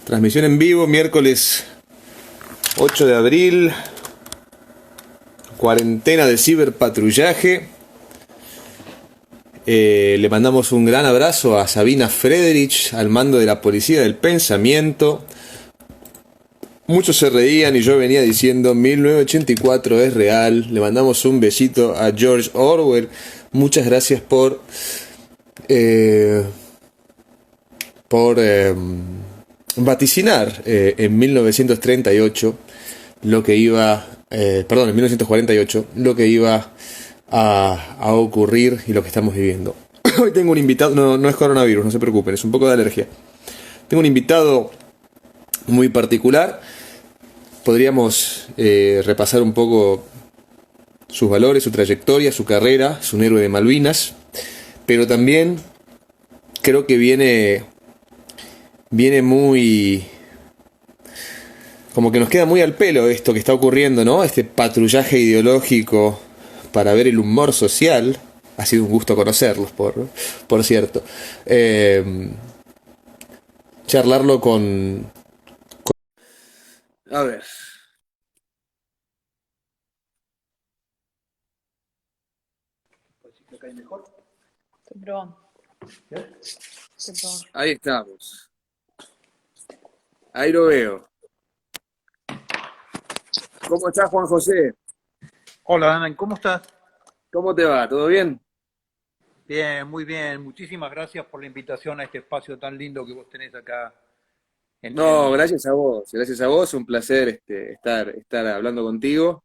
Transmisión en vivo, miércoles 8 de abril, cuarentena de ciberpatrullaje. Le mandamos un gran abrazo a Sabina Frederich, al mando de la Policía del Pensamiento. Muchos se reían y yo venía diciendo 1984 es real. Le mandamos un besito a George Orwell. Muchas gracias por vaticinar en 1938 lo que iba, en 1948 lo que iba a ocurrir y lo que estamos viviendo. Hoy tengo un invitado, no es coronavirus, no se preocupen, es un poco de alergia. Tengo un invitado muy particular. Podríamos repasar un poco sus valores, su trayectoria, su carrera, es un héroe de Malvinas, pero también creo que viene muy, como que nos queda muy al pelo esto que está ocurriendo, ¿no? Este patrullaje ideológico para ver el humor social. Ha sido un gusto conocerlos, por cierto. Charlarlo con... A ver. Estoy probando. Estoy probando. Ahí estamos. Ahí lo veo. ¿Cómo estás, Juan José? Hola, Ana, ¿cómo estás? ¿Cómo te va? ¿Todo bien? Bien, muy bien. Muchísimas gracias por la invitación a este espacio tan lindo que vos tenés acá No, gracias a vos. Gracias a vos. Un placer estar hablando contigo.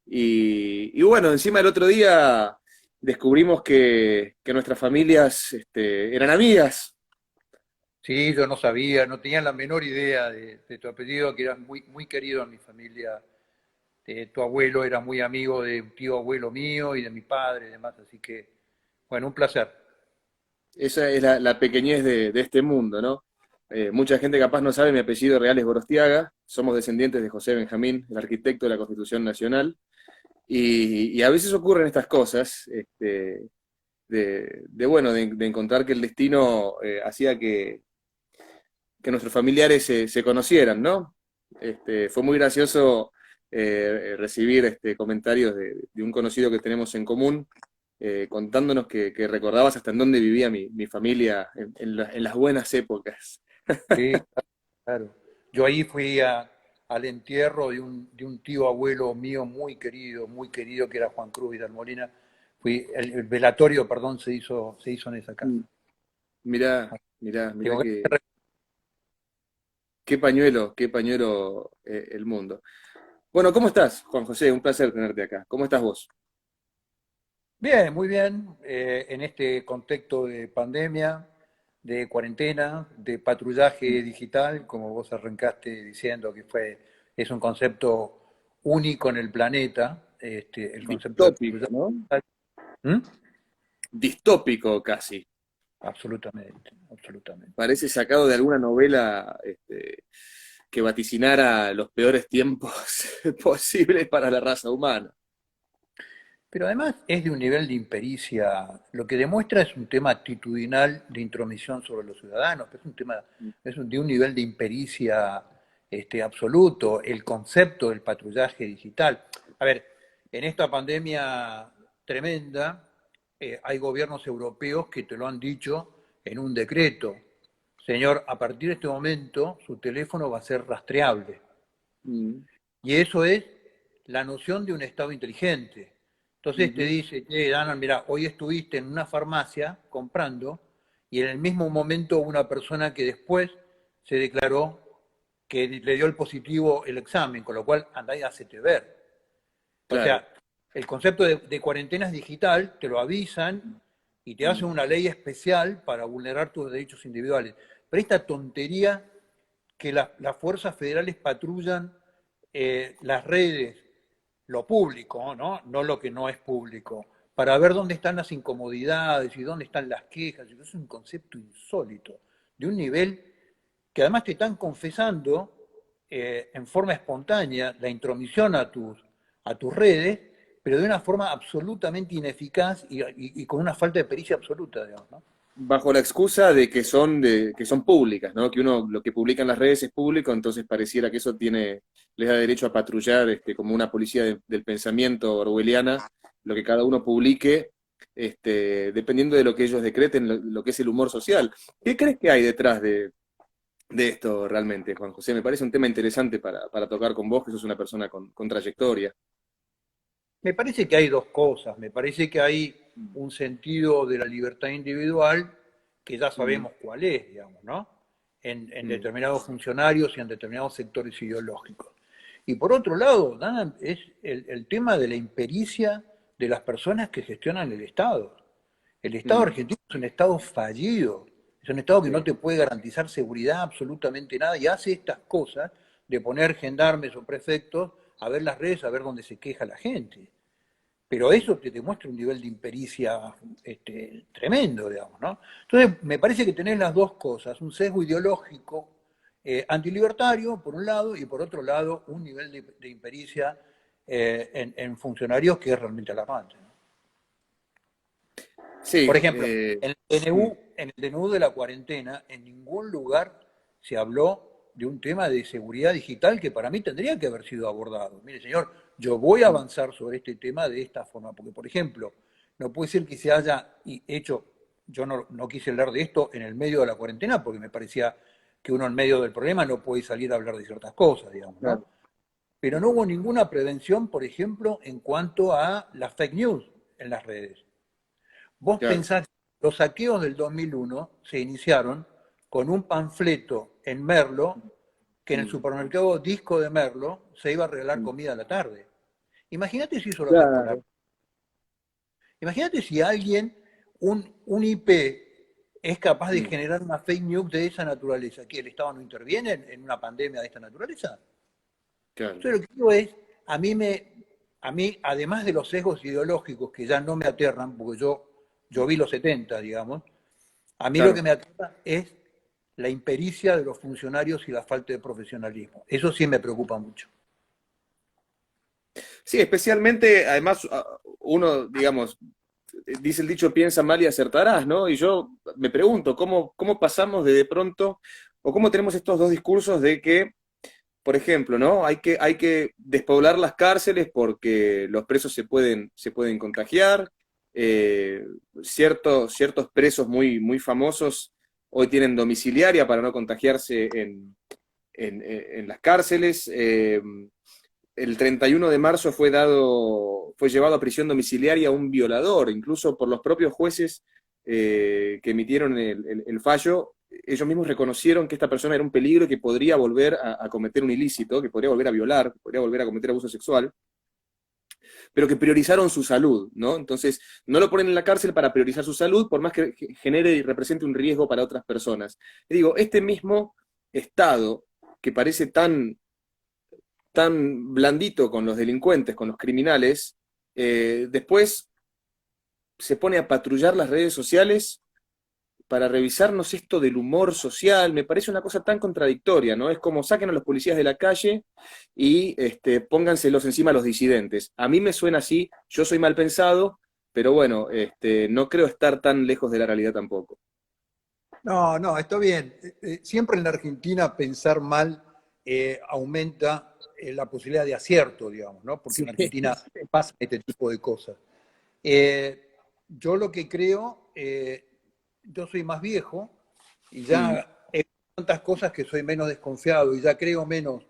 Y bueno, encima el otro día descubrimos que nuestras familias eran amigas. Sí, yo no sabía, no tenía la menor idea de tu apellido, que eras muy, muy querido en mi familia. Tu abuelo era muy amigo de un tío abuelo mío y de mi padre y demás, así que, bueno, un placer. Esa es la pequeñez de este mundo, ¿no? Mucha gente capaz no sabe, mi apellido real es Gorostiaga. Somos descendientes de José Benjamín, el arquitecto de la Constitución Nacional. Y a veces ocurren estas cosas, de encontrar que el destino hacía que nuestros familiares se conocieran, ¿no? Fue muy gracioso recibir comentarios de un conocido que tenemos en común, contándonos que recordabas hasta en dónde vivía mi familia en las buenas épocas. Sí, claro. Yo ahí fui al entierro de un tío abuelo mío muy querido, que era Juan Cruz Vidal Molina. El velatorio, perdón, se hizo en esa casa. Mm. Mirá, mirá Digo, qué pañuelo el mundo. Bueno, ¿cómo estás, Juan José? Un placer tenerte acá. ¿Cómo estás vos? bien, muy bien, en este contexto de pandemia, de cuarentena, de patrullaje digital, como vos arrancaste diciendo que es un concepto único en el planeta, el concepto de Distópico, patrullaje ¿no? digital. ¿Mm? Distópico casi. Absolutamente, absolutamente. Parece sacado de alguna novela que vaticinara los peores tiempos posibles para la raza humana. Pero además es de un nivel de impericia, lo que demuestra es un tema actitudinal de intromisión sobre los ciudadanos, que es un tema, de un nivel de impericia absoluto, el concepto del patrullaje digital. A ver, en esta pandemia tremenda, hay gobiernos europeos que te lo han dicho en un decreto. Señor, a partir de este momento su teléfono va a ser rastreable. Mm, Y eso es la noción de un Estado inteligente. Entonces te ujú. dice, Dana, mira, hoy estuviste en una farmacia comprando y en el mismo momento una persona que después se declaró que le dio el positivo el examen, con lo cual andá y hacete ver. O Claro. sea, el concepto de cuarentena es digital, te lo avisan y te hacen Mm. una ley especial para vulnerar tus derechos individuales. Pero esta tontería que las fuerzas federales patrullan las redes, lo público, ¿no? No lo que no es público, para ver dónde están las incomodidades y dónde están las quejas. Es un concepto insólito, de un nivel que además te están confesando en forma espontánea la intromisión a tus redes, pero de una forma absolutamente ineficaz y con una falta de pericia absoluta, digamos, ¿no? bajo la excusa que son públicas, ¿no? Que uno lo que publica en las redes es público, entonces pareciera que eso les da derecho a patrullar como una policía del pensamiento orwelliana, lo que cada uno publique, dependiendo de lo que ellos decreten, lo que es el humor social. ¿Qué crees que hay detrás de esto realmente, Juan José? Me parece un tema interesante para tocar con vos, que sos una persona con trayectoria. Me parece que hay dos cosas. Me parece que hay un sentido de la libertad individual que ya Mm, sabemos cuál es, digamos, ¿no? En mm, determinados funcionarios y en determinados sectores ideológicos. Y por otro lado, Dana, es el tema de la impericia de las personas que gestionan el Estado. El Estado mm, argentino es un Estado fallido, es un Estado que no sí, te puede garantizar seguridad absolutamente nada y hace estas cosas de poner gendarmes o prefectos a ver las redes, a ver dónde se queja la gente. Pero mm. eso te demuestra un nivel de impericia tremendo, digamos, ¿no? Entonces, me parece que tenés las dos cosas, un sesgo ideológico antilibertario, por un lado, y por otro lado, un nivel de impericia en funcionarios que es realmente alarmante, ¿no? Por Sí, ejemplo, mm, En el DNU de la cuarentena, en ningún lugar se habló de un tema de seguridad digital que para mí tendría que haber sido abordado. Mire, señor, yo voy a mm, avanzar sobre este tema de esta forma, porque, por ejemplo, no puede ser que se haya hecho, yo no quise hablar de esto en el medio de la cuarentena, porque me parecía que uno en medio del problema no puede salir a hablar de ciertas cosas, digamos, ¿no? claro. Pero no hubo ninguna prevención, por ejemplo, en cuanto a las fake news en las redes. Vos Claro. pensás que los saqueos del 2001 se iniciaron con un panfleto en Merlo que en el Mm, supermercado Disco de Merlo se iba a regalar mm. comida a la tarde. Imagínate si eso lo haces por la... Claro. Imagínate si alguien, un IP, es capaz de Mm, generar una fake news de esa naturaleza. ¿Que el Estado no interviene en una pandemia de esta naturaleza? claro. Entonces lo que digo es, a mí, además de los sesgos ideológicos que ya no me aterran, porque yo vi los 70, digamos, a mí lo que Claro. me aterra es la impericia de los funcionarios y la falta de profesionalismo. Eso sí me preocupa mucho. Sí, especialmente, además, uno, digamos, dice el dicho, piensa mal y acertarás, ¿no? Y yo me pregunto, ¿cómo pasamos de pronto, o cómo tenemos estos dos discursos de que, por ejemplo, ¿no? Hay que despoblar las cárceles porque los presos se pueden contagiar, eh, ciertos presos muy famosos hoy tienen domiciliaria para no contagiarse en las cárceles. El 31 de marzo fue llevado a prisión domiciliaria un violador, incluso por los propios jueces que emitieron el fallo, ellos mismos reconocieron que esta persona era un peligro y que podría volver a cometer un ilícito, que podría volver a violar, que podría volver a cometer abuso sexual, pero que priorizaron su salud, ¿no? Entonces, no lo ponen en la cárcel para priorizar su salud, por más que genere y represente un riesgo para otras personas. Y digo, este mismo Estado, que parece tan blandito con los delincuentes, con los criminales, después se pone a patrullar las redes sociales para revisarnos esto del humor social. Me parece una cosa tan contradictoria, ¿no? Es como saquen a los policías de la calle y pónganselos encima a los disidentes. A mí me suena así, yo soy mal pensado, pero bueno, no creo estar tan lejos de la realidad tampoco. No, no, está bien. Siempre en la Argentina pensar mal aumenta la posibilidad de acierto, digamos, ¿no? Porque Sí. en la Argentina pasa este tipo de cosas. Yo lo que creo, yo soy más viejo y Mm, ya he visto tantas cosas que soy menos desconfiado y ya creo menos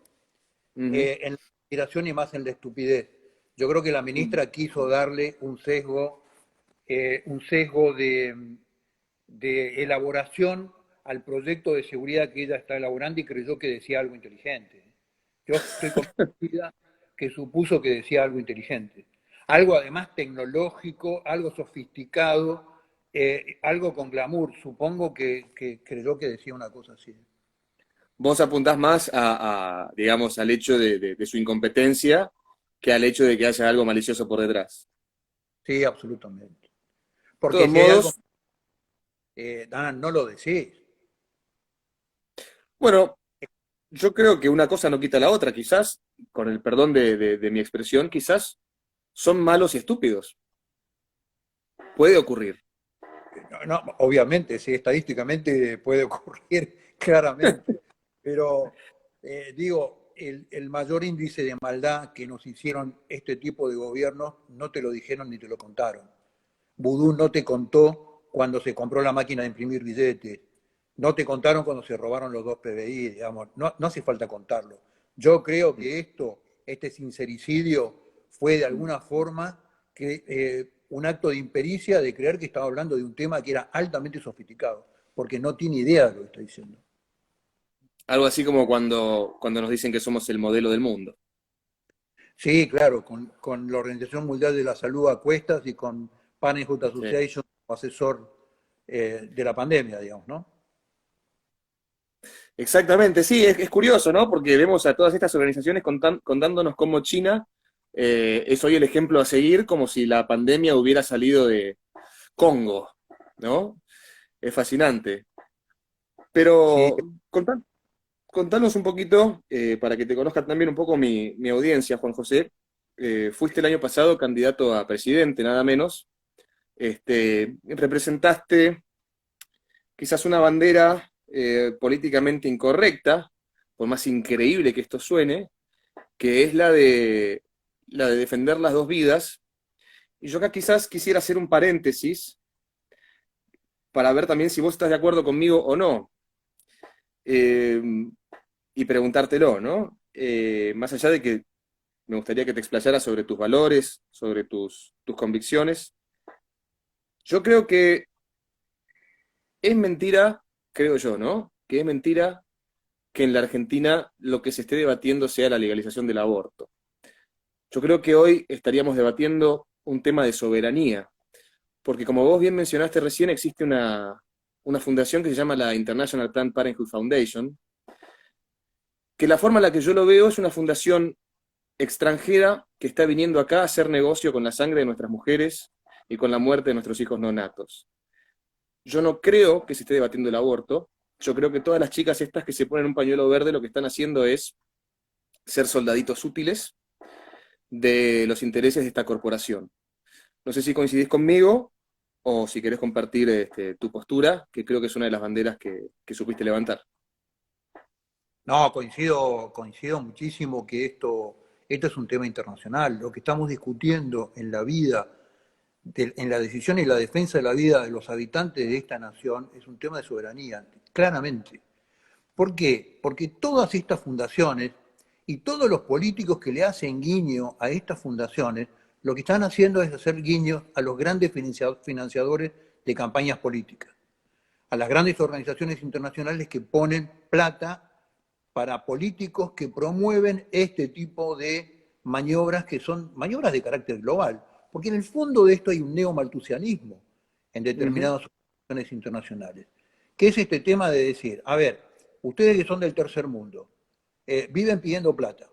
ujú, en la inspiración y más en la estupidez. Yo creo que la mm. ministra quiso darle un sesgo de elaboración al proyecto de seguridad que ella está elaborando y creyó que decía algo inteligente. Yo estoy convencida que supuso que decía algo inteligente. Algo además tecnológico, algo sofisticado, algo con glamour. Supongo que creyó que decía una cosa así. Vos apuntás más digamos, al hecho de su incompetencia que al hecho de que haya algo malicioso por detrás. Sí, absolutamente. De todos Porque si hay algo, modos, Dan, no lo decís. bueno, yo creo que una cosa no quita la otra, quizás, con el perdón de mi expresión, quizás son malos y estúpidos. Puede ocurrir. No, obviamente, sí, estadísticamente puede ocurrir claramente, pero digo, el mayor índice de maldad que nos hicieron este tipo de gobiernos no te lo dijeron ni te lo contaron. Vudú no te contó cuando se compró la máquina de imprimir billetes, no te contaron cuando se robaron los 2 PBI, digamos, no hace falta contarlo. Yo creo que este sincericidio fue de alguna forma un acto de impericia de creer que estaba hablando de un tema que era altamente sofisticado, porque no tiene idea de lo que está diciendo. Algo así como cuando nos dicen que somos el modelo del mundo. Sí, claro, con la Organización Mundial de la Salud a cuestas y con Parenthood Sí. Association como asesor de la pandemia, digamos, ¿no? Exactamente, sí, es curioso, ¿no? Porque vemos a todas estas organizaciones contándonos cómo China es hoy el ejemplo a seguir, como si la pandemia hubiera salido de Congo, ¿no? Es fascinante. Sí, Pero contanos un poquito, para que te conozca también un poco mi audiencia, Juan José. Fuiste el año pasado candidato a presidente, nada menos. Representaste quizás una bandera políticamente incorrecta, por más increíble que esto suene, que es la de defender las dos vidas. Y yo acá quizás quisiera hacer un paréntesis para ver también si vos estás de acuerdo conmigo o no, eh, y preguntártelo, ¿no? Más allá de que me gustaría que te explayaras sobre tus valores, sobre tus convicciones, yo creo que es mentira, creo yo, ¿no? Que es mentira que en la Argentina lo que se esté debatiendo sea la legalización del aborto. Yo creo que hoy estaríamos debatiendo un tema de soberanía, porque como vos bien mencionaste recién, existe una fundación que se llama la International Planned Parenthood Foundation, que la forma en la que yo lo veo es una fundación extranjera que está viniendo acá a hacer negocio con la sangre de nuestras mujeres y con la muerte de nuestros hijos no natos. Yo no creo que se esté debatiendo el aborto, yo creo que todas las chicas estas que se ponen un pañuelo verde lo que están haciendo es ser soldaditos útiles de los intereses de esta corporación. No sé si coincidís conmigo o si querés compartir tu postura, que creo que es una de las banderas que supiste levantar. no, coincido muchísimo que esto es un tema internacional. Lo que estamos discutiendo en la vida, en la decisión y la defensa de la vida de los habitantes de esta nación es un tema de soberanía, claramente. ¿Por qué? Porque todas estas fundaciones y todos los políticos que le hacen guiño a estas fundaciones, lo que están haciendo es hacer guiños a los grandes financiadores de campañas políticas, a las grandes organizaciones internacionales que ponen plata para políticos que promueven este tipo de maniobras que son maniobras de carácter global. Porque en el fondo de esto hay un neomaltusianismo en Ujú. determinadas organizaciones internacionales, que es este tema de decir, a ver, ustedes que son del tercer mundo, viven pidiendo plata.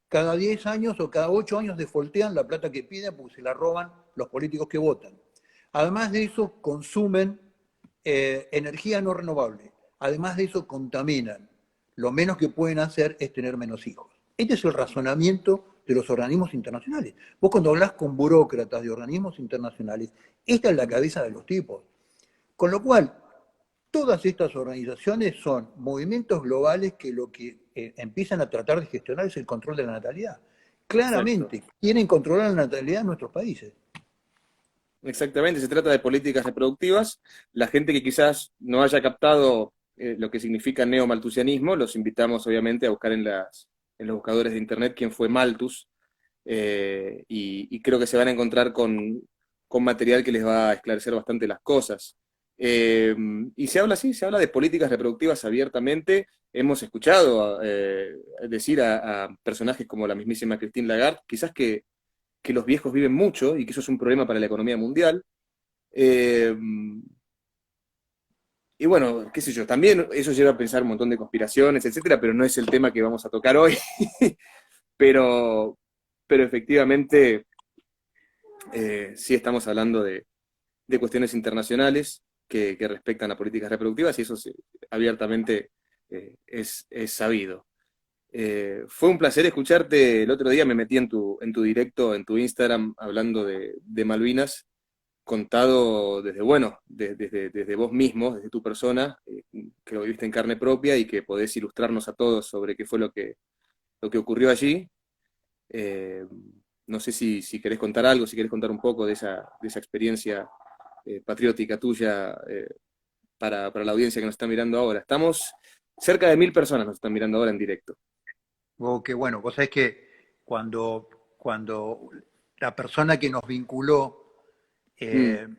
Cada 10 años o cada 8 años defoltean la plata que piden porque se la roban los políticos que votan. Además de eso, consumen energía no renovable. Además de eso, contaminan. Lo menos que pueden hacer es tener menos hijos. Este es el razonamiento de los organismos internacionales. Vos cuando hablas con burócratas de organismos internacionales, esta es la cabeza de los tipos. Con lo cual, todas estas organizaciones son movimientos globales que lo que empiezan a tratar de gestionar es el control de la natalidad. Exacto. Claramente, quieren controlar la natalidad en nuestros países. Exactamente, se trata de políticas reproductivas. La gente que quizás no haya captado lo que significa neomalthusianismo, los invitamos obviamente a buscar en los buscadores de internet quién fue Malthus, y creo que se van a encontrar con material que les va a esclarecer bastante las cosas. Y se habla así, se habla de políticas reproductivas abiertamente. Hemos escuchado decir a personajes como la mismísima Christine Lagarde, quizás que los viejos viven mucho y que eso es un problema para la economía mundial. Eh, y bueno, qué sé yo, también eso lleva a pensar un montón de conspiraciones, etcétera, pero no es el tema que vamos a tocar hoy. pero, pero efectivamente, sí estamos hablando de cuestiones internacionales que respectan a políticas reproductivas y eso abiertamente es sabido. Fue un placer escucharte. El otro día me metí en tu directo, en tu Instagram, hablando de Malvinas, contado desde, bueno, desde vos mismo, desde tu persona, que lo viviste en carne propia y que podés ilustrarnos a todos sobre qué fue lo que ocurrió allí. Eh, no sé si querés contar algo, si querés contar un poco de esa experiencia patriótica tuya para la audiencia que nos está mirando ahora. Estamos, cerca de 1000 personas nos están mirando ahora en directo. Que bueno, vos sabés que cuando la persona que nos vinculó Mm.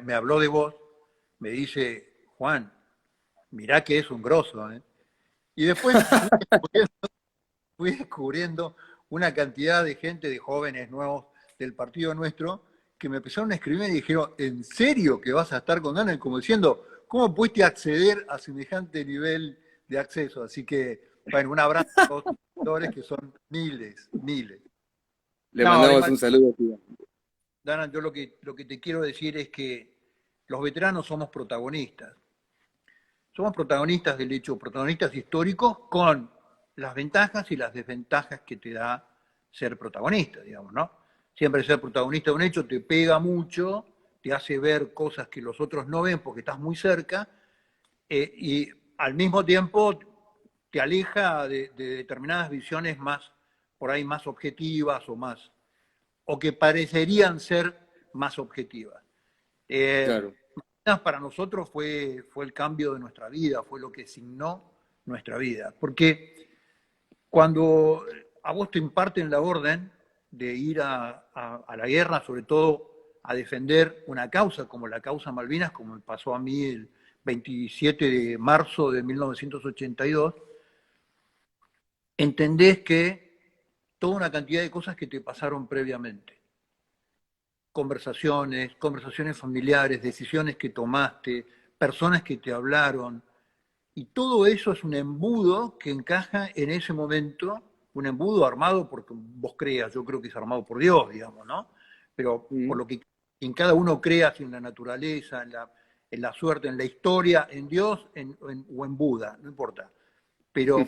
me habló de vos, me dice, Juan, mirá que es un grosso, ¿eh? Y después fui descubriendo una cantidad de gente, de jóvenes nuevos del partido nuestro, que me empezaron a escribir y dijeron, ¿en serio que vas a estar con ganas? Como diciendo, ¿cómo pudiste acceder a semejante nivel de acceso? Así que, bueno, un abrazo a todos los seguidores, que son miles, miles. Le No, de mandamos un saludo. Dana, yo lo que te quiero decir es que los veteranos somos protagonistas. Somos protagonistas del hecho, protagonistas históricos con las ventajas y las desventajas que te da ser protagonista, digamos, ¿no? Siempre ser protagonista de un hecho te pega mucho, te hace ver cosas que los otros no ven porque estás muy cerca, y al mismo tiempo te aleja de determinadas visiones más, por ahí más objetivas o que parecerían ser más objetivas. Eh, Claro. para nosotros fue el cambio de nuestra vida, fue lo que signó nuestra vida. Porque cuando a vos te imparten la orden de ir a la guerra, sobre todo a defender una causa como la causa Malvinas, como me pasó a mí el 27 de marzo de 1982, entendés que toda una cantidad de cosas que te pasaron previamente, conversaciones familiares, decisiones que tomaste, personas que te hablaron, y todo eso es un embudo que encaja en ese momento, un embudo armado porque vos creas, yo creo que es armado por Dios, digamos, ¿no? Pero por Mm. lo que en cada uno crea, en la naturaleza, en la suerte, en la historia, en Dios o en Buda, no importa. Pero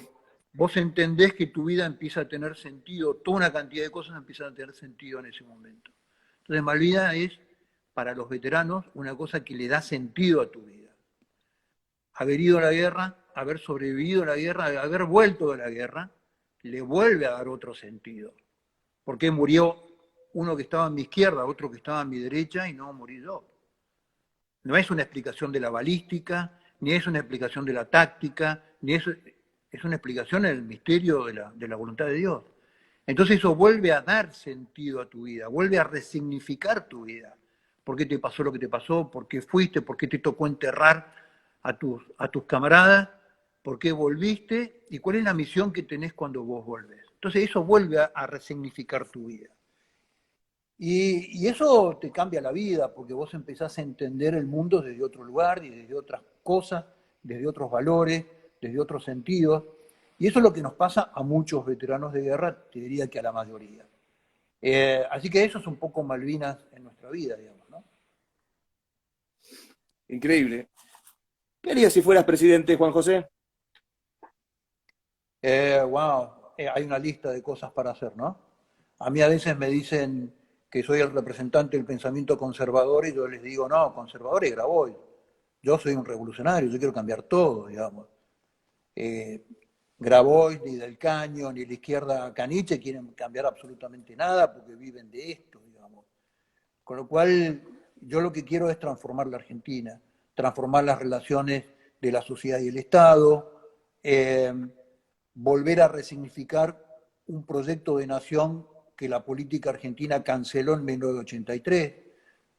vos entendés que tu vida empieza a tener sentido, toda una cantidad de cosas empiezan a tener sentido en ese momento. Entonces Malvinas es, para los veteranos, una cosa que le da sentido a tu vida. Haber ido a la guerra, haber sobrevivido a la guerra, haber vuelto de la guerra, le vuelve a dar otro sentido. ¿Por qué murió uno que estaba a mi izquierda, otro que estaba a mi derecha y no morí yo? No es una explicación de la balística, ni es una explicación de la táctica, ni es una explicación del misterio de la voluntad de Dios. Entonces eso vuelve a dar sentido a tu vida, vuelve a resignificar tu vida. ¿Por qué te pasó lo que te pasó? ¿Por qué fuiste? ¿Por qué te tocó enterrar a tus camaradas? ¿Por qué volviste? ¿Y cuál es la misión que tenés cuando vos volvés? Entonces eso vuelve a resignificar tu vida. Y eso te cambia la vida, porque vos empezás a entender el mundo desde otro lugar y desde otras cosas, desde otros valores, desde otros sentidos. Y eso es lo que nos pasa a muchos veteranos de guerra, te diría que a la mayoría. Así que eso es un poco Malvinas en nuestra vida, digamos, ¿no? Increíble. ¿Qué harías si fueras presidente, Juan José? Wow, hay una lista de cosas para hacer, ¿no? A mí a veces me dicen que soy el representante del pensamiento conservador y yo les digo, no, conservador es Grabois. Yo soy un revolucionario, yo quiero cambiar todo, digamos. Eh, Grabois, ni Del Caño, ni la izquierda Caniche quieren cambiar absolutamente nada porque viven de esto, digamos. Con lo cual, yo lo que quiero es transformar la Argentina, transformar las relaciones de la sociedad y el Estado, eh, volver a resignificar un proyecto de nación que la política argentina canceló en 1983.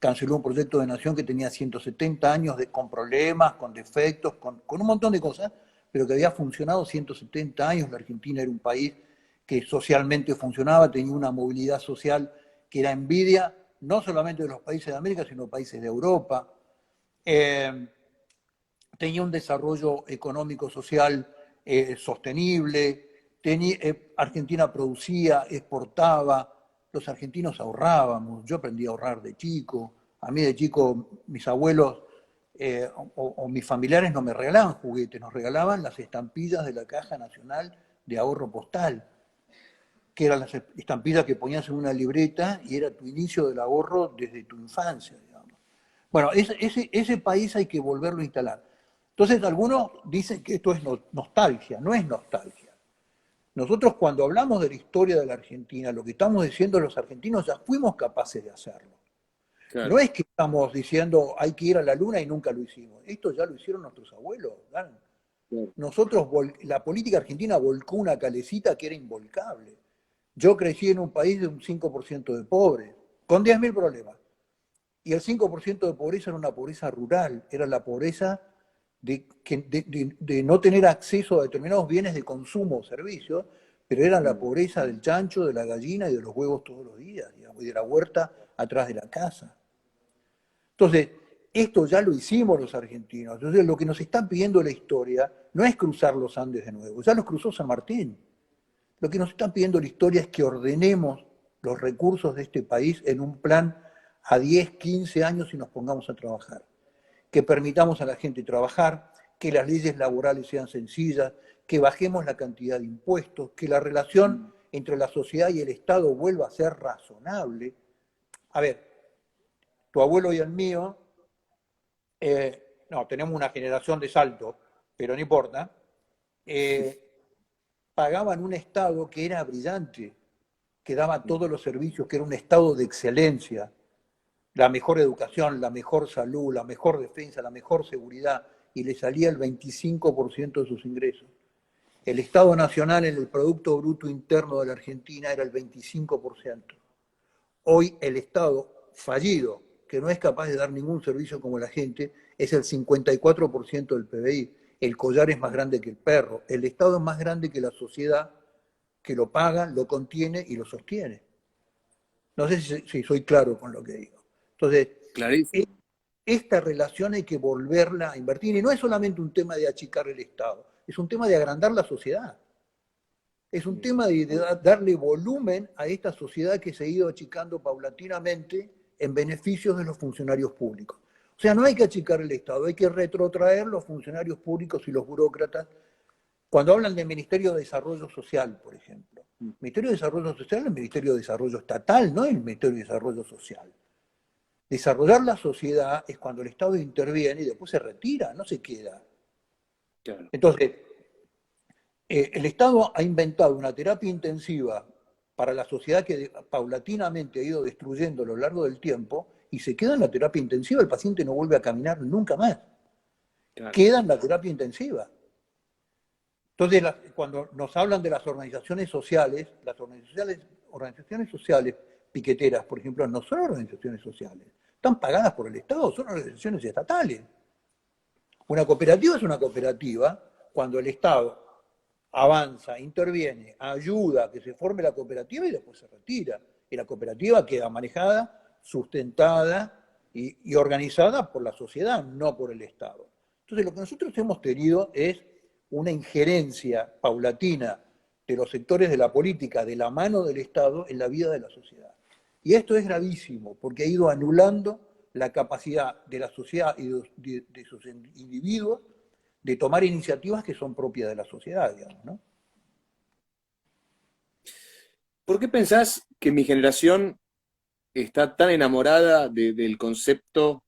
Canceló un proyecto de nación que tenía 170 años con problemas, con defectos, con un montón de cosas, pero que había funcionado 170 años. La Argentina era un país que socialmente funcionaba, tenía una movilidad social que era envidia, no solamente de los países de América, sino de países de Europa. Tenía un desarrollo económico social sostenible, Argentina producía, exportaba, los argentinos ahorrábamos, yo aprendí a ahorrar de chico, a mí de chico mis abuelos o mis familiares no me regalaban juguetes, nos regalaban las estampillas de la Caja Nacional de Ahorro Postal, que eran las estampillas que ponías en una libreta y era tu inicio del ahorro desde tu infancia, digamos. Bueno, ese país hay que volverlo a instalar. Entonces, algunos dicen que esto es nostalgia, no es nostalgia. Nosotros cuando hablamos de la historia de la Argentina, lo que estamos diciendo los argentinos ya fuimos capaces de hacerlo. No Claro. es que estamos diciendo hay que ir a la luna y nunca lo hicimos. Esto ya lo hicieron nuestros abuelos. ¿Verdad? Claro. Nosotros, la política argentina volcó una calecita que era involcable. Yo crecí en un país de un 5% de pobres, con 10.000 problemas. Y el 5% de pobreza era una pobreza rural, era la pobreza de no tener acceso a determinados bienes de consumo o servicios, pero era la pobreza del chancho, de la gallina y de los huevos todos los días, digamos, y de la huerta atrás de la casa. Entonces, esto ya lo hicimos los argentinos. Entonces, lo que nos está pidiendo la historia no es cruzar los Andes de nuevo, ya los cruzó San Martín. Lo que nos está pidiendo la historia es que ordenemos los recursos de este país en un plan a 10, 15 años y nos pongamos a trabajar. Que permitamos a la gente trabajar, que las leyes laborales sean sencillas, que bajemos la cantidad de impuestos, que la relación entre la sociedad y el Estado vuelva a ser razonable. A ver, tu abuelo y el mío, no, tenemos una generación de salto, pero no importa, pagaban un Estado que era brillante, que daba todos los servicios, que era un Estado de excelencia, la mejor educación, la mejor salud, la mejor defensa, la mejor seguridad, y le salía el 25% de sus ingresos. El Estado Nacional en el Producto Bruto Interno de la Argentina era el 25%. Hoy el Estado fallido, que no es capaz de dar ningún servicio como la gente, es el 54% del PBI. El collar es más grande que el perro. El Estado es más grande que la sociedad que lo paga, lo contiene y lo sostiene. No sé si soy claro con lo que digo. Entonces, Clarísimo. esta relación hay que volverla a invertir. Y no es solamente un tema de achicar el Estado, es un tema de agrandar la sociedad. Es un tema de darle volumen a esta sociedad que se ha ido achicando paulatinamente en beneficios de los funcionarios públicos. O sea, no hay que achicar el Estado, hay que retrotraer los funcionarios públicos y los burócratas. Cuando hablan del Ministerio de Desarrollo Social, por ejemplo, el Ministerio de Desarrollo Social es el Ministerio de Desarrollo Estatal, no el Ministerio de Desarrollo Social. Desarrollar la sociedad es cuando el Estado interviene y después se retira, no se queda. Claro. Entonces, el Estado ha inventado una terapia intensiva para la sociedad que paulatinamente ha ido destruyendo a lo largo del tiempo y se queda en la terapia intensiva, el paciente no vuelve a caminar nunca más. Claro. Queda en la terapia intensiva. Entonces, cuando nos hablan de las organizaciones sociales, organizaciones sociales piqueteras, por ejemplo, no son organizaciones sociales, están pagadas por el Estado, son organizaciones estatales. Una cooperativa es una cooperativa cuando el Estado avanza, interviene, ayuda a que se forme la cooperativa y después se retira. Y la cooperativa queda manejada, sustentada y organizada por la sociedad, no por el Estado. Entonces, lo que nosotros hemos tenido es una injerencia paulatina de los sectores de la política de la mano del Estado en la vida de la sociedad. Y esto es gravísimo, porque ha ido anulando la capacidad de la sociedad y de sus individuos de tomar iniciativas que son propias de la sociedad, digamos, ¿no? ¿Por qué pensás que mi generación está tan enamorada del concepto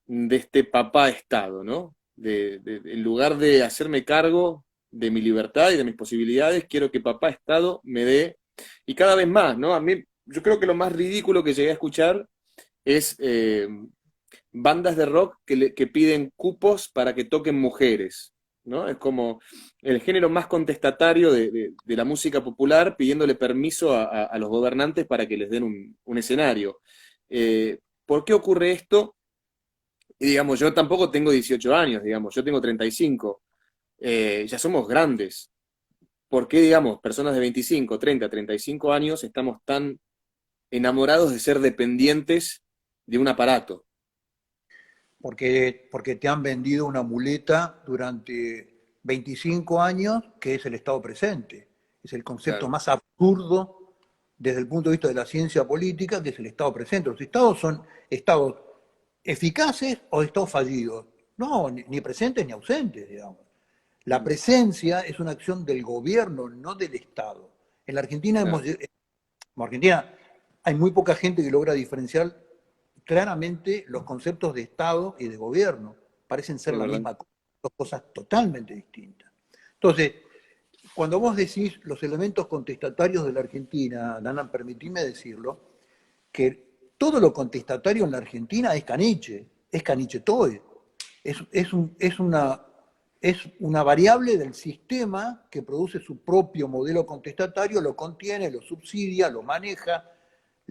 de este papá Estado, ¿no? En lugar de hacerme cargo de mi libertad y de mis posibilidades, quiero que papá Estado me dé, y cada vez más, ¿no? A mí, yo creo que lo más ridículo que llegué a escuchar es bandas de rock que piden cupos para que toquen mujeres, ¿no? Es como el género más contestatario de la música popular pidiéndole permiso a los gobernantes para que les den un escenario. ¿Por qué ocurre esto? Y digamos, yo tampoco tengo 18 años, digamos, yo tengo 35. Ya somos grandes. ¿Por qué, digamos, personas de 25, 30, 35 años estamos tan enamorados de ser dependientes de un aparato? Porque te han vendido una muleta durante 25 años que es el Estado presente. Es el concepto Claro. más absurdo desde el punto de vista de la ciencia política, que es el Estado presente. Los estados son estados eficaces o estados fallidos. No, ni presentes ni ausentes, digamos. La presencia es una acción del gobierno, no del Estado. En la Argentina Claro. como Argentina hay muy poca gente que logra diferenciar claramente los conceptos de Estado y de gobierno parecen ser Es la verdad. misma cosa, dos cosas totalmente distintas. Entonces, cuando vos decís los elementos contestatarios de la Argentina, Dana, permitime decirlo, que todo lo contestatario en la Argentina es Caniche Toe. Es una variable del sistema que produce su propio modelo contestatario, lo contiene, lo subsidia, lo maneja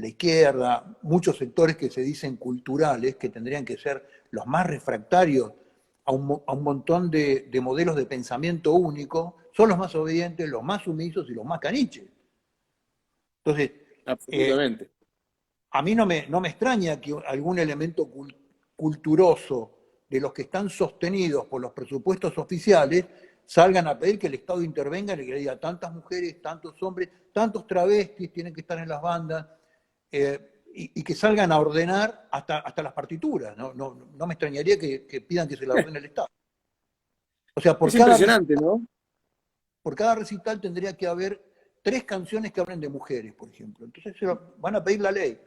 la izquierda, muchos sectores que se dicen culturales, que tendrían que ser los más refractarios a un montón de modelos de pensamiento único, son los más obedientes, los más sumisos y los más caniches. Entonces, eh, Absolutamente. a mí no me extraña que algún elemento culturoso de los que están sostenidos por los presupuestos oficiales salgan a pedir que el Estado intervenga y que le diga tantas mujeres, tantos hombres, tantos travestis tienen que estar en las bandas, y que salgan a ordenar hasta las partituras. No me extrañaría que pidan que se la ordene el Estado. O sea, Es impresionante, ¿no? por cada recital tendría que haber 3 canciones que hablen de mujeres, por ejemplo. Entonces van a pedir la ley.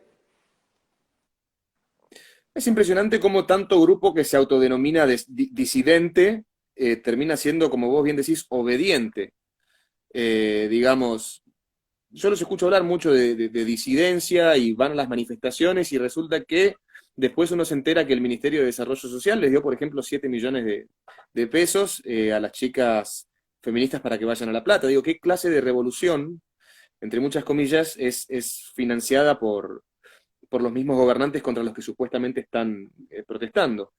Es impresionante cómo tanto grupo que se autodenomina disidente termina siendo, como vos bien decís, obediente. Digamos, yo los escucho hablar mucho de disidencia y van a las manifestaciones y resulta que después uno se entera que el Ministerio de Desarrollo Social les dio, por ejemplo, 7 millones de pesos a las chicas feministas para que vayan a La Plata. Digo, ¿qué clase de revolución, entre muchas comillas, es financiada por los mismos gobernantes contra los que supuestamente están protestando?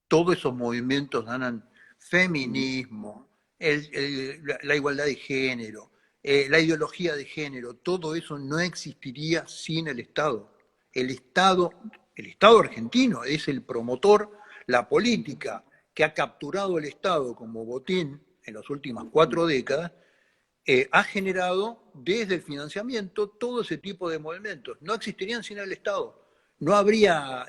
Todos esos movimientos ganan feminismo, la igualdad de género, la ideología de género, todo eso no existiría sin el Estado. El Estado argentino es el promotor, la política que ha capturado el Estado como botín en las últimas 4 décadas, ha generado desde el financiamiento todo ese tipo de movimientos. No existirían sin el Estado. No habría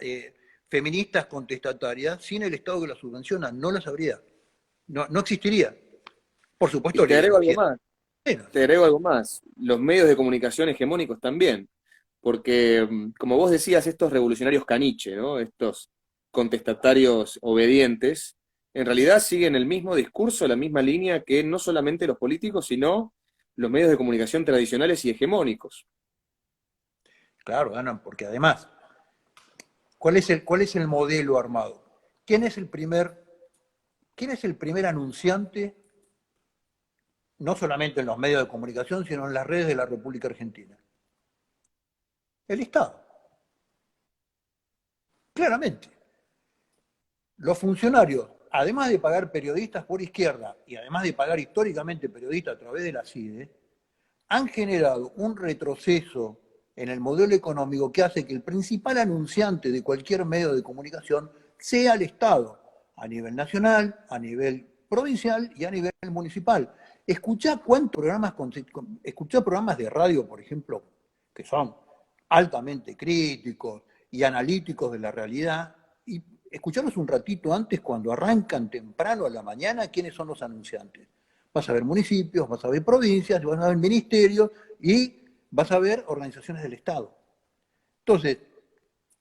feministas contestatarias sin el Estado que las subvenciona. No las habría. No existiría. Por Y supuesto, la te agrego algo ideología. más, te agrego algo más. Los medios de comunicación hegemónicos también. Porque, como vos decías, estos revolucionarios caniche, ¿no? Estos contestatarios obedientes, en realidad siguen el mismo discurso, la misma línea que no solamente los políticos, sino los medios de comunicación tradicionales y hegemónicos. Claro, ganan, porque además, ¿cuál es el modelo armado? ¿Quién es el primer anunciante, no solamente en los medios de comunicación, sino en las redes de la República Argentina? El Estado. Claramente. Los funcionarios, además de pagar periodistas por izquierda y además de pagar históricamente periodistas a través de la CIDE, han generado un retroceso en el modelo económico que hace que el principal anunciante de cualquier medio de comunicación sea el Estado, a nivel nacional, a nivel provincial y a nivel municipal. Escuchá programas de radio, por ejemplo, que son altamente críticos y analíticos de la realidad, y escucharlos un ratito antes cuando arrancan temprano a la mañana quiénes son los anunciantes. Vas a ver municipios, vas a ver provincias, vas a ver ministerios y vas a ver organizaciones del Estado. Entonces,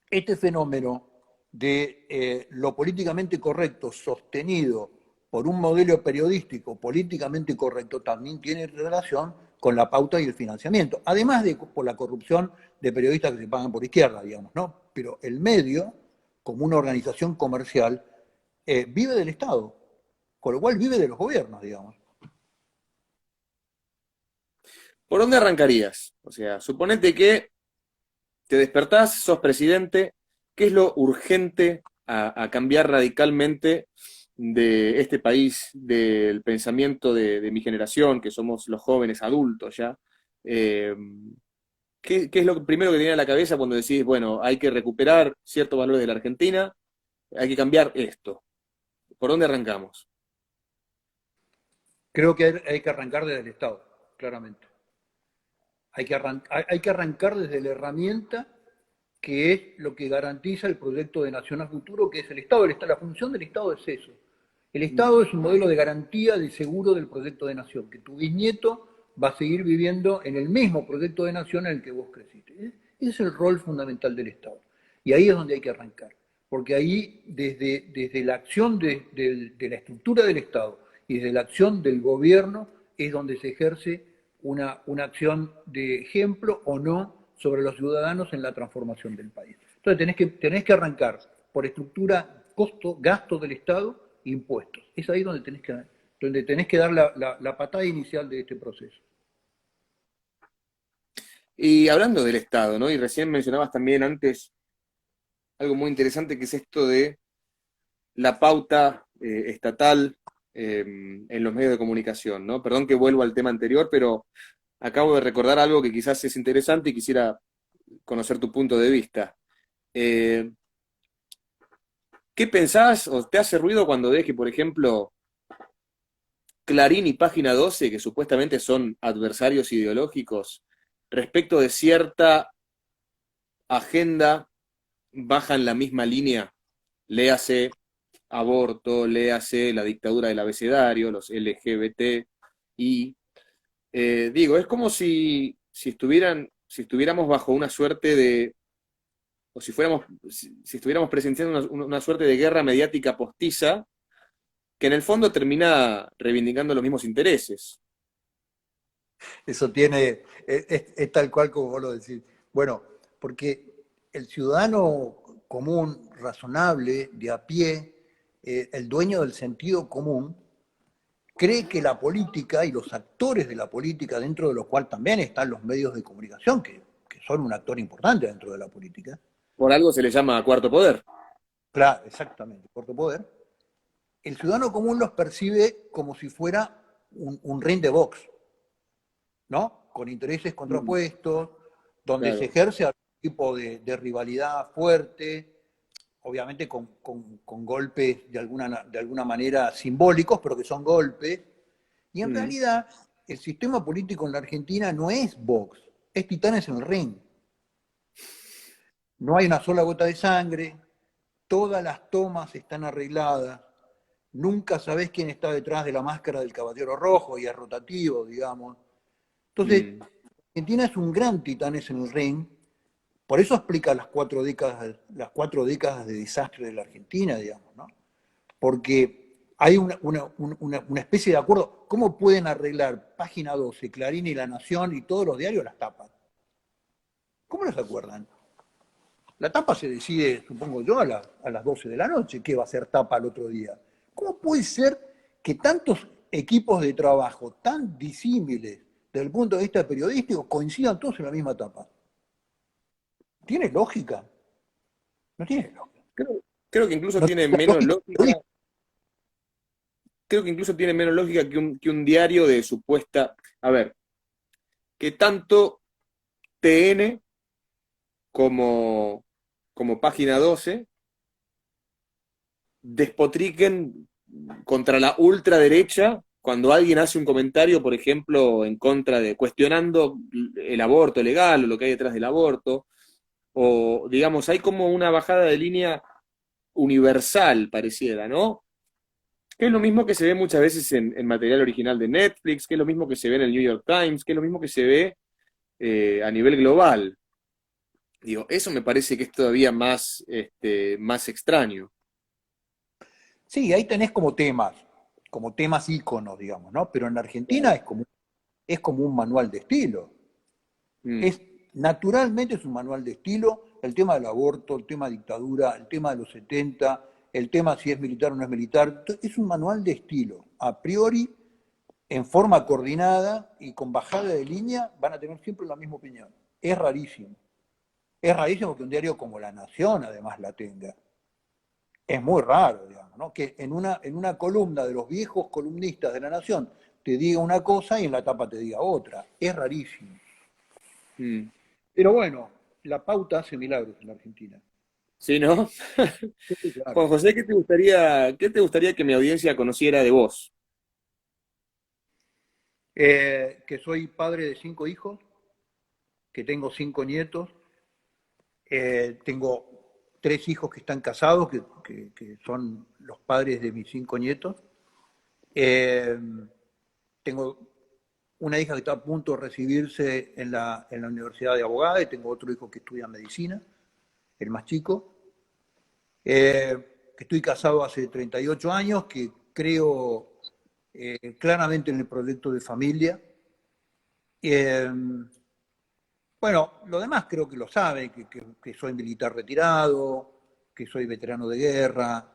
este fenómeno de lo políticamente correcto sostenido por un modelo periodístico políticamente correcto también tiene relación con la pauta y el financiamiento, además de por la corrupción de periodistas que se pagan por izquierda, digamos, ¿no? Pero el medio, como una organización comercial, vive del Estado, con lo cual vive de los gobiernos, digamos. ¿Por dónde arrancarías? O sea, suponete que te despertás, sos presidente, ¿qué es lo urgente a cambiar radicalmente de este país, del pensamiento de mi generación, que somos los jóvenes adultos ya? Eh, ¿qué es lo primero que te viene a la cabeza cuando decís, bueno, hay que recuperar ciertos valores de la Argentina, hay que cambiar esto? ¿Por dónde arrancamos? Creo que hay que arrancar desde el Estado, claramente. Hay que arrancar desde la herramienta que es lo que garantiza el proyecto de nación a futuro, que es el Estado. La función del Estado es eso. El Estado es un modelo de garantía, de seguro del proyecto de nación, que tu bisnieto va a seguir viviendo en el mismo proyecto de nación en el que vos creciste. Ese es el rol fundamental del Estado. Y ahí es donde hay que arrancar, porque ahí desde la acción de la estructura del Estado y desde la acción del gobierno es donde se ejerce una acción de ejemplo o no sobre los ciudadanos en la transformación del país. Entonces tenés que arrancar por estructura, costo, gasto del Estado, impuestos. Es ahí donde tenés que dar la patada inicial de este proceso. Y hablando del Estado, ¿no? Y recién mencionabas también antes algo muy interesante que es esto de la pauta estatal en los medios de comunicación, ¿no? Perdón que vuelvo al tema anterior, pero acabo de recordar algo que quizás es interesante y quisiera conocer tu punto de vista. Eh, ¿Qué pensás o te hace ruido cuando ves que, por ejemplo, Clarín y Página 12, que supuestamente son adversarios ideológicos, respecto de cierta agenda, bajan la misma línea? Léase aborto, léase la dictadura del abecedario, los LGBT, y digo, es como si estuviéramos bajo una suerte de, o si estuviéramos presenciando una suerte de guerra mediática postiza, que en el fondo termina reivindicando los mismos intereses. Eso es tal cual como vos lo decís. Bueno, porque el ciudadano común, razonable, de a pie, el dueño del sentido común, cree que la política y los actores de la política, dentro de los cuales también están los medios de comunicación, que son un actor importante dentro de la política. Por algo se le llama cuarto poder. Claro, exactamente, corto poder. El ciudadano común los percibe como si fuera un ring de box, ¿no? Con intereses Mm, contrapuestos, donde se claro. ejerce algún tipo de rivalidad fuerte, obviamente con golpes de alguna manera simbólicos, pero que son golpes. Y en Mm, realidad, el sistema político en la Argentina no es box, es titanes en el ring. No hay una sola gota de sangre, todas las tomas están arregladas, nunca sabés quién está detrás de la máscara del caballero rojo y es rotativo, digamos. Entonces, mm, Argentina es un gran titanes en el ring, por eso explica las 4 décadas de desastre de la Argentina, digamos, ¿no? Porque hay una especie de acuerdo. ¿Cómo pueden arreglar Página 12, Clarín y La Nación y todos los diarios las tapas? ¿Cómo las acuerdan? La tapa se decide, supongo yo, a las 12 de la noche, qué va a ser tapa al otro día. ¿Cómo puede ser que tantos equipos de trabajo tan disímiles desde el punto de vista periodístico coincidan todos en la misma tapa? ¿Tiene lógica? No tiene lógica. creo que incluso No tiene tiene la menos lógica lógica, periodística. creo que incluso tiene menos lógica que un diario de supuesta, a ver, que tanto TN como, como Página 12 despotriquen contra la ultraderecha cuando alguien hace un comentario, por ejemplo, en contra de, cuestionando el aborto legal o lo que hay detrás del aborto, o digamos, hay como una bajada de línea universal, pareciera, ¿no? Que es lo mismo que se ve muchas veces en material original de Netflix, que es lo mismo que se ve en el New York Times, que es lo mismo que se ve a nivel global. Digo, eso me parece que es todavía más, más extraño. Sí, ahí tenés como temas íconos, digamos, ¿no? Pero en Argentina Claro. es como un manual de estilo. Mm, Es, naturalmente es un manual de estilo, el tema del aborto, el tema de dictadura, el tema de los 70, el tema si es militar o no es militar, es un manual de estilo. A priori, en forma coordinada y con bajada de línea, van a tener siempre la misma opinión. Es rarísimo. Es rarísimo que un diario como La Nación además la tenga. Es muy raro, digamos, ¿no? Que en una columna de los viejos columnistas de La Nación te diga una cosa y en la tapa te diga otra. Es rarísimo. mm. Pero bueno, la pauta hace milagros en la Argentina. ¿Sí, no? Sí, claro. Juan José, qué te gustaría que mi audiencia conociera de vos? Que soy padre de 5 hijos, que tengo 5 nietos, tengo 3 hijos que están casados, que son los padres de mis 5 nietos. Eh, tengo una hija que está a punto de recibirse en la Universidad de Abogada y tengo otro hijo que estudia medicina. el más chico, que estoy casado hace 38 años, que creo claramente en el proyecto de familia. Eh, bueno, lo demás creo que lo sabe, que soy militar retirado, que soy veterano de guerra,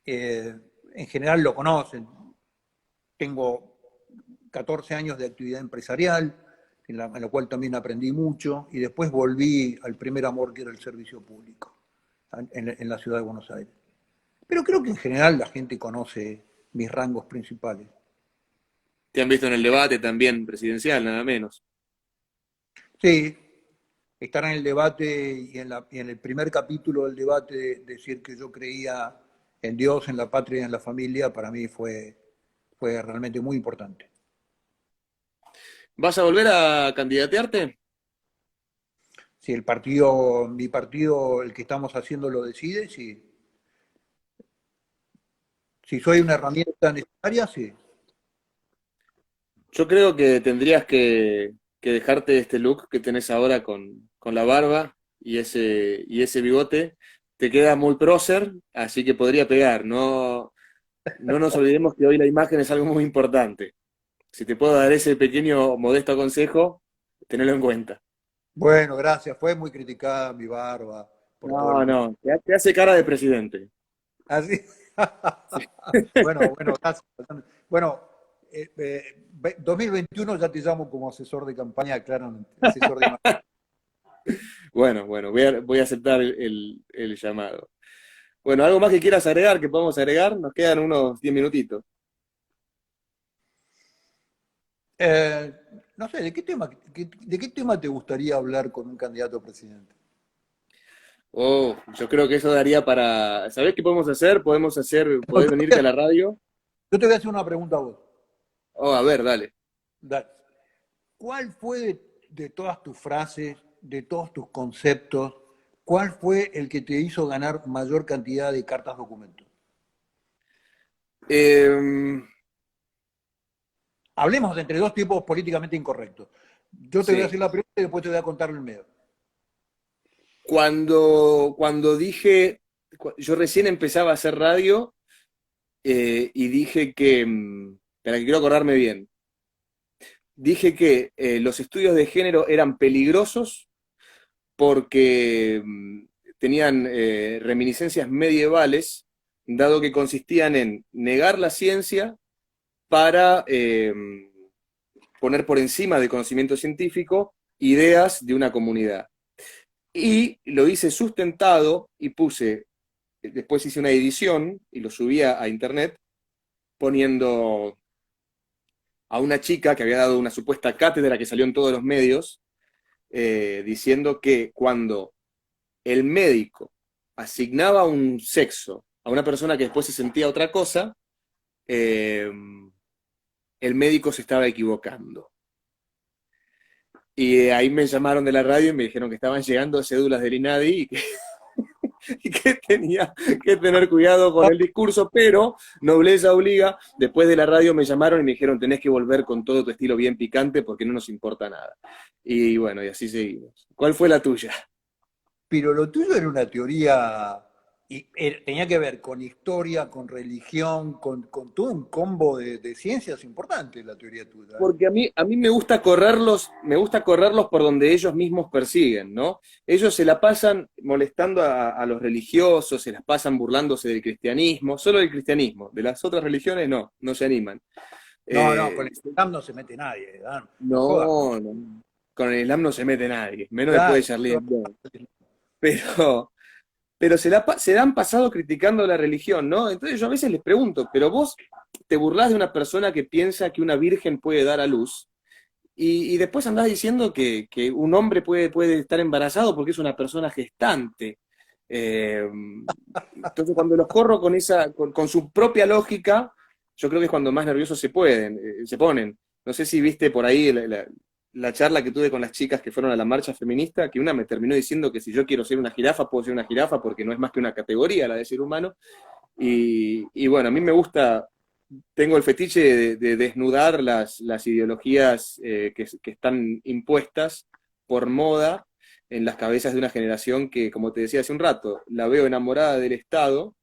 en general lo conocen. Tengo 14 años de actividad empresarial, en la cual también aprendí mucho, y después volví al primer amor que era el servicio público, en la ciudad de Buenos Aires. Pero creo que en general la gente conoce mis rangos principales. Te han visto en el debate también presidencial, nada menos. Sí, estar en el debate y en el primer capítulo del debate decir que yo creía en Dios, en la patria y en la familia, para mí fue realmente muy importante. ¿Vas a volver a candidatearte? Si el partido, mi partido, el que estamos haciendo lo decide, sí. Si soy una herramienta necesaria, sí. Yo creo que tendrías que dejarte este look que tenés ahora con la barba y ese bigote. Te queda muy prócer, así que podría pegar. No, no nos olvidemos que hoy la imagen es algo muy importante. Si te puedo dar ese pequeño, modesto consejo, tenelo en cuenta. Bueno, gracias. Fue muy criticada mi barba por todo el No, mundo. no, te hace cara de presidente. Así. Sí. Bueno, bueno, gracias. Bueno, 2021 ya te llamo como asesor de campaña, claramente. Asesor de imagen. Bueno, bueno, voy a aceptar el llamado. Bueno, ¿algo más que quieras agregar, que podamos agregar? Nos quedan unos 10 minutitos. Eh, no sé, ¿de qué tema te gustaría hablar con un candidato a presidente? Oh, yo creo que eso daría para. ¿Sabés qué podemos hacer? No, Podés venirte a la radio. yo te voy a hacer una pregunta a vos. Oh, a ver, dale. Dale. ¿Cuál fue de todas tus frases, de todos tus conceptos, cuál fue el que te hizo ganar mayor cantidad de cartas documentos? Em, Hablemos de entre dos tipos políticamente incorrectos. Yo te voy a sí. hacer la pregunta y después te voy a contar el medio. Cuando dije. Yo recién empezaba a hacer radio y dije que. Para que quiero acordarme bien. Dije que los estudios de género eran peligrosos porque tenían reminiscencias medievales, dado que consistían en negar la ciencia para poner por encima del conocimiento científico ideas de una comunidad. Y lo hice sustentado y después hice una edición y lo subía a internet poniendo a una chica que había dado una supuesta cátedra que salió en todos los medios, diciendo que cuando el médico asignaba un sexo a una persona que después se sentía otra cosa, eh, el médico se estaba equivocando. Y ahí me llamaron de la radio y me dijeron que estaban llegando cédulas del INADI y que tenía que tener cuidado con el discurso, pero nobleza obliga. Después de la radio me llamaron y me dijeron, tenés que volver con todo tu estilo bien picante porque no nos importa nada. Y bueno, y así seguimos. ¿Cuál fue la tuya? Pero lo tuyo era una teoría, y tenía que ver con historia, con religión, con todo un combo de ciencias importantes la teoría tuya. ¿Eh? Porque a mí me gusta correrlos por donde ellos mismos persiguen, ¿no? Ellos se la pasan molestando a los religiosos, se las pasan burlándose del cristianismo, solo del cristianismo, de las otras religiones no, no se animan. No, no, con Eh, el Islam no se mete nadie, Dan, no jodas. no, no, con el Islam no se mete nadie, menos después Claro, de Charlie Hebdo. Pero, pero se han pasado criticando la religión, ¿no? Entonces yo a veces les pregunto, pero vos te burlás de una persona que piensa que una virgen puede dar a luz, y después andás diciendo que un hombre puede estar embarazado porque es una persona gestante. Eh, entonces cuando los corro con su propia lógica, yo creo que es cuando más nerviosos se ponen. No sé si viste por ahí la charla que tuve con las chicas que fueron a la marcha feminista, que una me terminó diciendo que si yo quiero ser una jirafa, puedo ser una jirafa porque no es más que una categoría la de ser humano. Y bueno, a mí me gusta, tengo el fetiche de desnudar las ideologías que están impuestas por moda en las cabezas de una generación que, como te decía hace un rato, la veo enamorada del Estado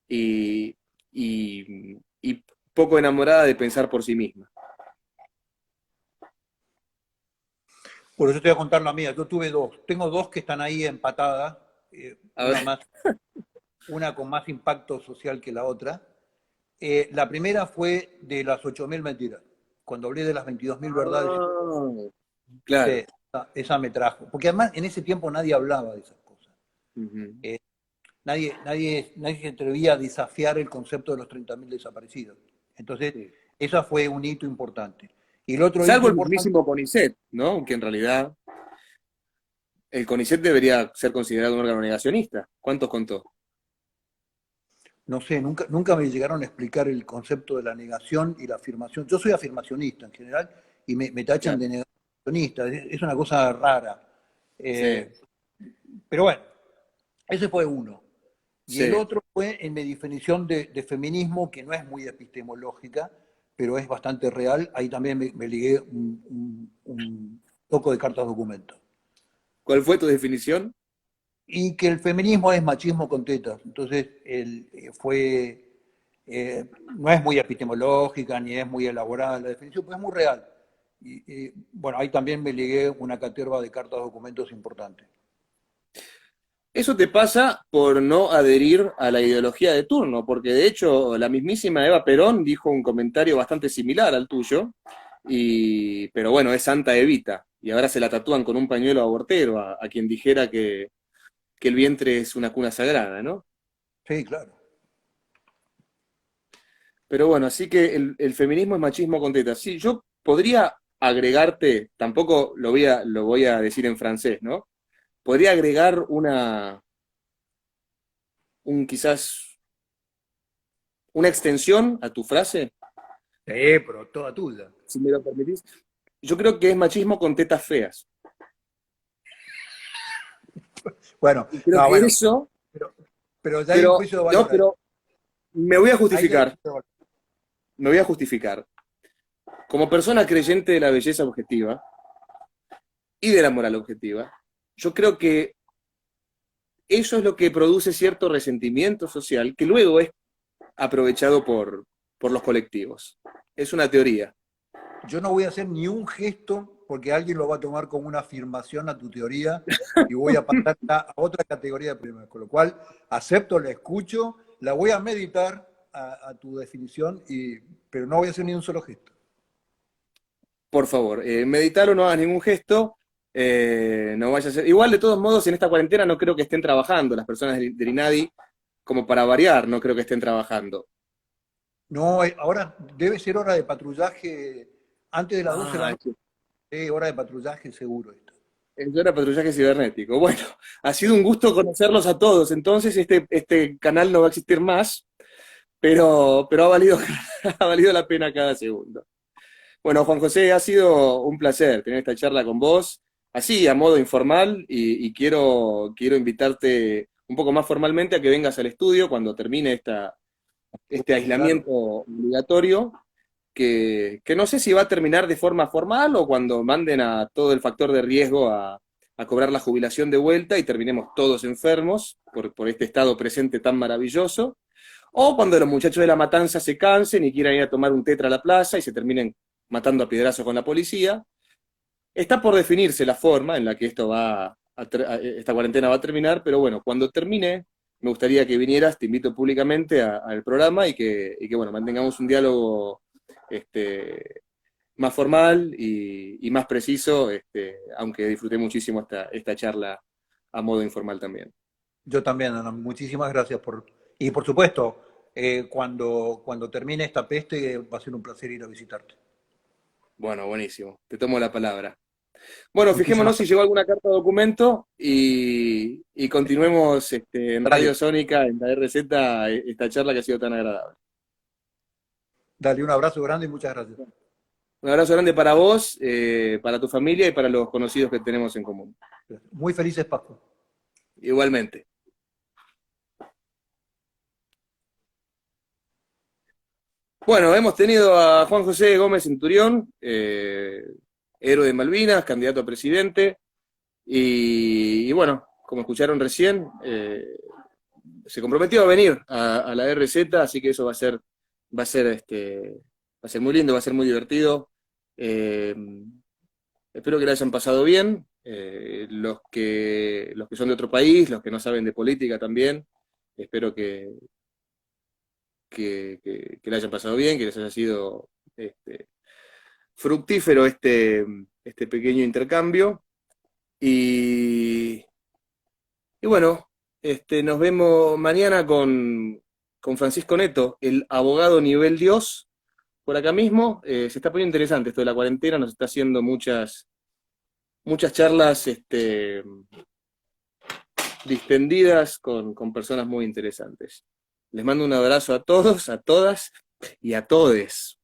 y, y poco enamorada de pensar por sí misma. Bueno, yo te voy a contar la mía. Yo tuve dos. Tengo dos que están ahí empatadas, A ver, una con más impacto social que la otra. La primera fue de las 8.000 mentiras. Cuando hablé de las 22.000 verdades, sí, claro. esa me trajo. Porque además en ese tiempo nadie hablaba de esas cosas. Ujú. Nadie se atrevía a desafiar el concepto de los 30.000 desaparecidos. Entonces, Sí. esa fue un hito importante. Y el otro hito Salvo el importante, mismísimo CONICET, ¿no? Que en realidad el CONICET debería ser considerado un órgano negacionista. ¿Cuántos contó? no sé, nunca me llegaron a explicar el concepto de la negación y la afirmación. Yo soy afirmacionista en general y me tachan Claro. de negacionista. Es una cosa rara. Sí, Eh, pero bueno, ese fue uno. Y el sí. otro fue en mi definición de feminismo, que no es muy epistemológica, pero es bastante real. Ahí también me ligué un poco de cartas documento. ¿Cuál fue tu definición? Y que el feminismo es machismo con tetas. Entonces, no es muy epistemológica ni es muy elaborada la definición, pero es muy real. Bueno, ahí también me ligué una caterva de cartas documentos importantes. Eso te pasa por no adherir a la ideología de turno, porque de hecho la mismísima Eva Perón dijo un comentario bastante similar al tuyo, pero bueno, es Santa Evita, y ahora se la tatúan con un pañuelo abortero a quien dijera que el vientre es una cuna sagrada, ¿no? Sí, claro. Pero bueno, así que el feminismo es machismo con tetas. Sí, yo podría agregarte, tampoco lo voy a decir en francés, ¿no? Podría agregar quizás una extensión a tu frase, Sí, pero toda tuya. si me lo permitís. Yo creo que es machismo con tetas feas. Bueno, Y creo no, que bueno, eso, pero, pero ya hay un juicio de no, valor ahí. pero me voy a Ahí ya hay un justificar, juicio de valor. me voy a justificar. Como persona creyente de la belleza objetiva y de la moral objetiva, yo creo que eso es lo que produce cierto resentimiento social que luego es aprovechado por los colectivos. Es una teoría. Yo no voy a hacer ni un gesto porque alguien lo va a tomar como una afirmación a tu teoría y voy a pasar a otra categoría de problemas. Con lo cual, acepto, la escucho, la voy a meditar a tu definición, pero no voy a hacer ni un solo gesto. Por favor, meditalo, no hagas ningún gesto, no vayas a hacer... Igual, de todos modos, en esta cuarentena no creo que estén trabajando las personas del INADI, como para variar, no creo que estén trabajando. No, ahora debe ser hora de patrullaje antes de las 12 de la Ah, noche. Hora de patrullaje seguro esto. eso era patrullaje cibernético. Bueno, ha sido un gusto conocerlos a todos. Entonces, este canal no va a existir más, pero ha valido la pena cada segundo. Bueno, Juan José, ha sido un placer tener esta charla con vos, así a modo informal, y quiero invitarte un poco más formalmente a que vengas al estudio cuando termine este Claro. aislamiento obligatorio, que no sé si va a terminar de forma formal o cuando manden a todo el factor de riesgo a cobrar la jubilación de vuelta y terminemos todos enfermos por este estado presente tan maravilloso, o cuando los muchachos de la matanza se cansen y quieran ir a tomar un tetra a la plaza y se terminen matando a piedrazos con la policía. Está por definirse la forma en la que esta cuarentena va a terminar, pero bueno, cuando termine, me gustaría que vinieras, te invito públicamente al programa y que, bueno, mantengamos un diálogo más formal y más preciso, aunque disfruté muchísimo esta charla a modo informal también. Yo también, Ana, muchísimas gracias Y por supuesto, cuando termine esta peste, va a ser un placer ir a visitarte. Bueno, buenísimo, te tomo la palabra. Bueno, Muchísimas fijémonos si llegó alguna carta de documento y continuemos en gracias. Radio Sónica, en la RZ, esta charla que ha sido tan agradable. Dale un abrazo grande y muchas gracias. Un abrazo grande para vos, para tu familia y para los conocidos que tenemos en común. Muy felices Pascua. Igualmente. Bueno, hemos tenido a Juan José Gómez Centurión, héroe de Malvinas, candidato a presidente, Y bueno, como escucharon recién, se comprometió a venir a la RZ, así que eso va a ser muy lindo, va a ser muy divertido. Eh, Espero que la hayan pasado bien. Los que son de otro país, los que no saben de política también, espero que la hayan pasado bien, que les haya sido fructífero este pequeño intercambio. Y, y bueno, nos vemos mañana con Francisco Neto, el abogado nivel Dios, por acá mismo. Se está poniendo interesante esto de la cuarentena, nos está haciendo muchas charlas distendidas con personas muy interesantes. Les mando un abrazo a todos, a todas y a todes.